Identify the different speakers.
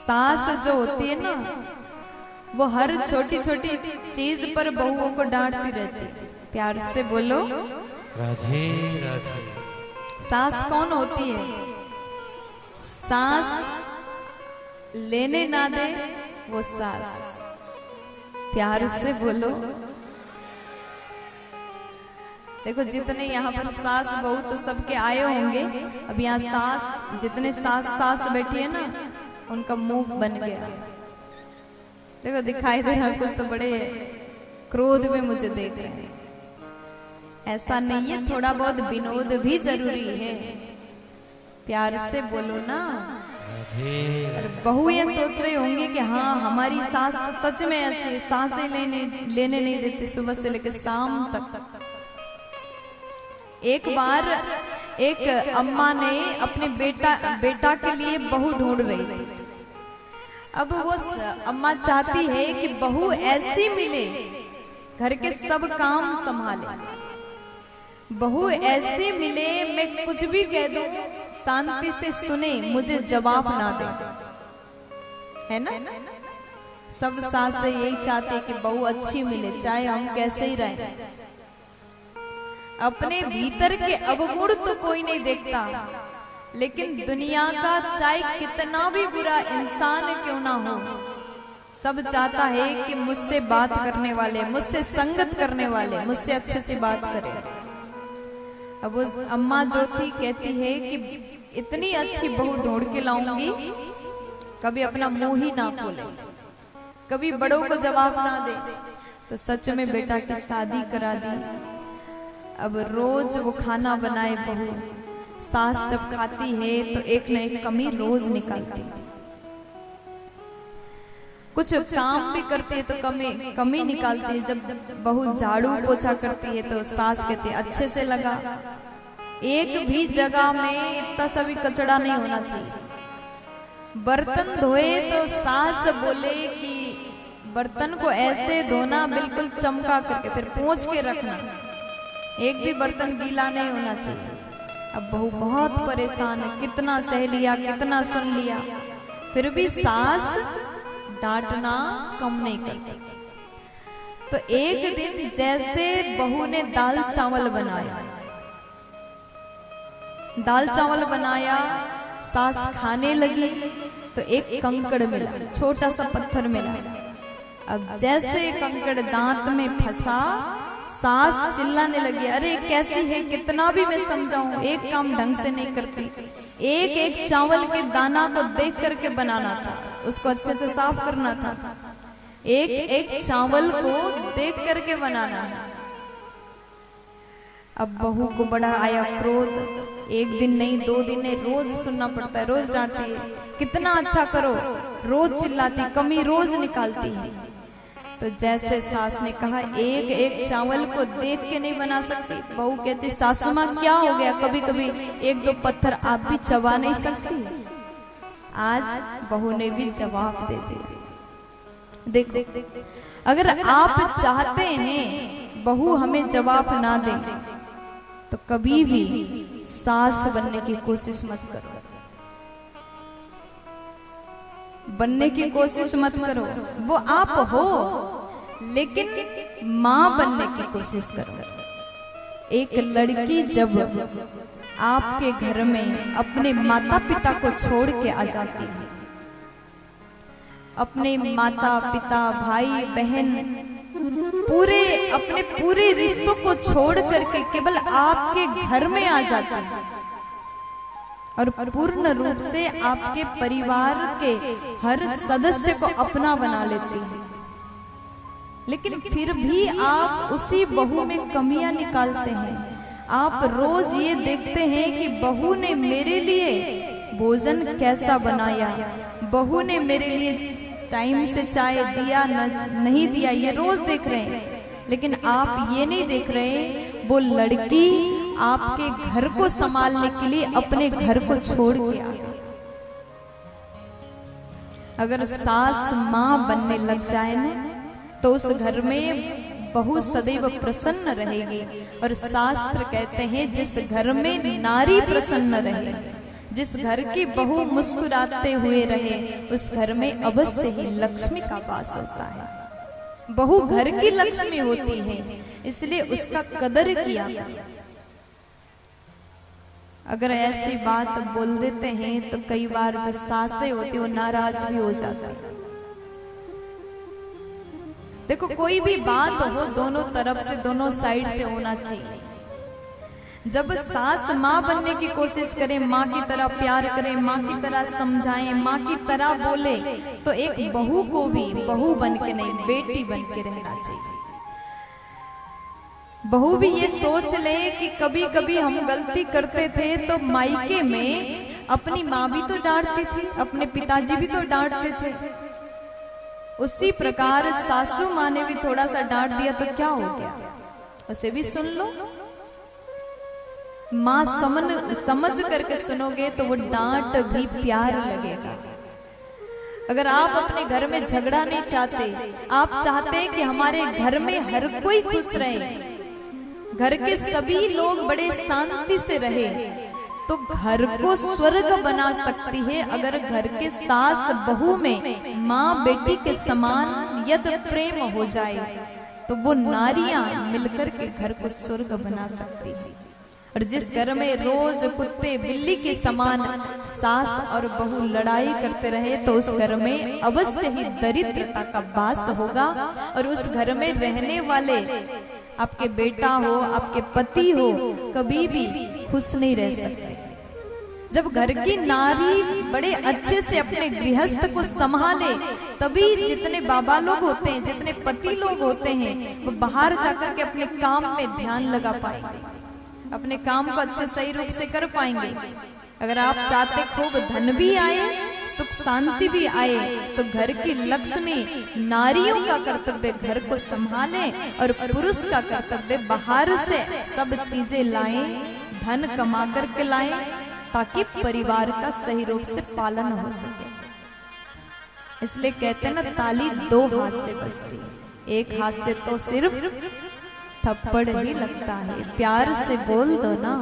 Speaker 1: सास जो होती है ना, वो हर छोटी छोटी चीज पर बहुओं को डांटती रहती। प्यार से बोलो
Speaker 2: राधे राधे।
Speaker 1: सास कौन होती है? सास लेने ना दे वो सास। प्यार से बोलो। देखो जितने यहाँ पर सास बहू तो सबके आए होंगे। अब यहाँ सास जितने सास बैठी है ना, उनका मुंह बन गया। देखो दिखाई दे रहा कुछ तो बड़े क्रोध में मुझे देख रहे हैं। ऐसा नहीं है, थोड़ा बहुत विनोद भी जरूरी है। प्यार से बोलो ना। बहू ये सोच रही होंगी कि हाँ हमारी सास तो सच में ऐसी सांसें लेने नहीं देती सुबह से लेकर शाम तक। एक बार एक अम्मा ने अपने बेटा के लिए बहू ढूंढ रही थी। अब वो अम्मा चाहती है कि बहू ऐसी मिले घर के सब काम संभाले। बहू ऐसी मिले मैं कुछ भी कह दूं शांति से सुने, मुझे जवाब ना दे। है ना? सब सासें यही चाहते कि बहू अच्छी मिले, चाहे हम कैसे ही रहें। अपने भीतर के अवगुण तो कोई नहीं देखता, लेकिन दुनिया का चाहे कितना भी बुरा इंसान क्यों ना हो, सब चाहता है कि मुझसे बात करने वाले, मुझसे संगत करने वाले मुझसे अच्छे से बात करें। अब उस अम्मा जो थी कहती है कि इतनी अच्छी बहू ढूंढ के लाऊंगी, कभी अपना मुंह ही ना खोले, कभी बड़ों को जवाब ना दे। तो सच में बेटा की शादी करा दी। अब रोज वो खाना बनाए बहू, सास जब खाती है तो एक न एक कमी रोज निकालती। कुछ काम भी करती है तो कमी निकालती है। जब बहू झाड़ू पोछा करती है तो सास कहती है अच्छे से लगा। एक भी जगह में इतना सा भी कचड़ा नहीं होना चाहिए। बर्तन धोए तो सास बोले कि बर्तन को ऐसे धोना बिल्कुल चमका करके, फिर पोंछ के रखना, एक भी बर्तन गीला नहीं होना चाहिए। अब बहू बहुत परेशान है, कितना सह लिया, कितना सुन लिया, फिर भी सास डांटना कम नहीं करती। तो एक दिन जैसे बहू ने दाल चावल बनाया, सास खाने लगी तो एक कंकड़ मिला, छोटा सा पत्थर मिला। अब जैसे कंकड़ दांत में फंसा, सास चिल्लाने लगी, अरे कैसी है, कितना भी मैं समझाऊं एक काम ढंग से नहीं करती। एक एक चावल के दाना को देख करके बनाना था, उसको अच्छे से साफ करना था, एक एक चावल को देख करके बनाना है। अब बहू को बड़ा आया क्रोध। एक दिन नहीं, 2 दिन नहीं, रोज सुनना पड़ता है, रोज डांटती है, कितना अच्छा करो, रोज चिल्लाती, कमी रोज निकालती है। तो जैसे सास ने कहा एक एक चावल को देख के नहीं बना सकती, बहू कहती सासू माँ क्या हो गया, कभी कभी 1-2 पत्थर आप भी चबा नहीं सकती। आज बहू ने भी जवाब दे दिया। देखो अगर आप चाहते हैं बहू हमें जवाब ना दे तो कभी भी सास बनने की कोशिश मत करो, बनने की कोशिश मत करो। वो आप हो लेकिन मां बनने की कोशिश करो। एक लड़की जब आपके घर में अपने माता पिता को छोड़ के आ जाती है, अपने माता पिता भाई बहन अपने पूरे रिश्तों को छोड़ करके केवल आपके घर में आ जाती है और पूर्ण रूप से आपके परिवार के हर सदस्य को अपना बना लेती है, लेकिन फिर भी आप उसी बहू में कमियां निकालते हैं। आप रोज ये देखते हैं कि बहू ने मेरे लिए भोजन कैसा बनाया, बहू ने मेरे लिए टाइम से चाय दिया नहीं दिया, ये रोज देख रहे हैं। लेकिन आप ये नहीं देख रहे वो लड़की आपके घर को संभालने के लिए अपने घर को छोड़ के आ गई। अगर सास मां बनने लग जाए ना तो उस घर में बहू सदैव प्रसन्न रहेगी। और शास्त्र कहते हैं जिस घर में नारी प्रसन्न रहे, जिस घर की बहू मुस्कुराते हुए रहे उस घर में अवश्य ही लक्ष्मी का वास होता है। बहू घर की लक्ष्मी होती है, इसलिए उसका कदर किया। अगर ऐसी बात बोल देते हैं तो कई बार जो सासें होती वो नाराज भी हो जाती है। देखो, कोई भी बात हो दोनों तरफ से, दोनों साइड से होना चाहिए। जब सास माँ बनने की कोशिश करे, माँ की तरह प्यार करे, माँ की तरह समझाए, माँ की तरह बोले, तो एक बहू को भी बहू बन के नहीं, बेटी बन के रहना चाहिए। बहू भी ये सोच ले कि कभी कभी हम गलती करते थे तो मायके में अपनी माँ भी तो डांटती थी, अपने पिताजी भी तो डांटते थे, उसी प्रकार सासू माँ ने भी थोड़ा सा डांट दिया तो क्या हो गया, उसे भी सुन लो। माँ समझ करके सुनोगे तो वो डांट भी प्यार लगेगा। अगर आप अपने घर में झगड़ा नहीं चाहते, आप चाहते हैं कि हमारे घर में हर कोई खुश रहे, घर के सभी लोग बड़े शांति से रहे, तो घर को स्वर्ग बना सकती है अगर घर के सास बहू में माँ बेटी के समान यद प्रेम हो जाए, तो वो नारियां मिलकर के घर को स्वर्ग बना सकती है। और जिस घर में रोज कुत्ते बिल्ली के समान सास और बहू लड़ाई करते रहे तो उस घर में अवश्य ही दरिद्रता का वास होगा, और उस घर में रहने वाले आपके बेटा हो, आपके पति हो, कभी भी खुश नहीं रह सकते। जब घर की नारी बड़े अच्छे से अपने गृहस्थ को संभाले, तभी जितने बाबा लोग होते हैं, जितने पति लोग होते हैं, वो बाहर जाकर के अपने काम में ध्यान लगा पाएंगे, अपने काम को अच्छे सही रूप से कर पाएंगे। अगर आप चाहते खूब धन भी आए, सुख शांति भी आए, तो घर की लक्ष्मी नारियों का कर्तव्य घर को संभाले और पुरुष का कर्तव्य बाहर से सब चीजें लाएं, धन कमा करके लाएं, ताकि परिवार का सही रूप से पालन हो सके। इसलिए कहते हैं ना, ताली दो हाथ से बजती है, एक हाथ से तो सिर्फ थप्पड़ ही लगता है। प्यार से बोल दो ना।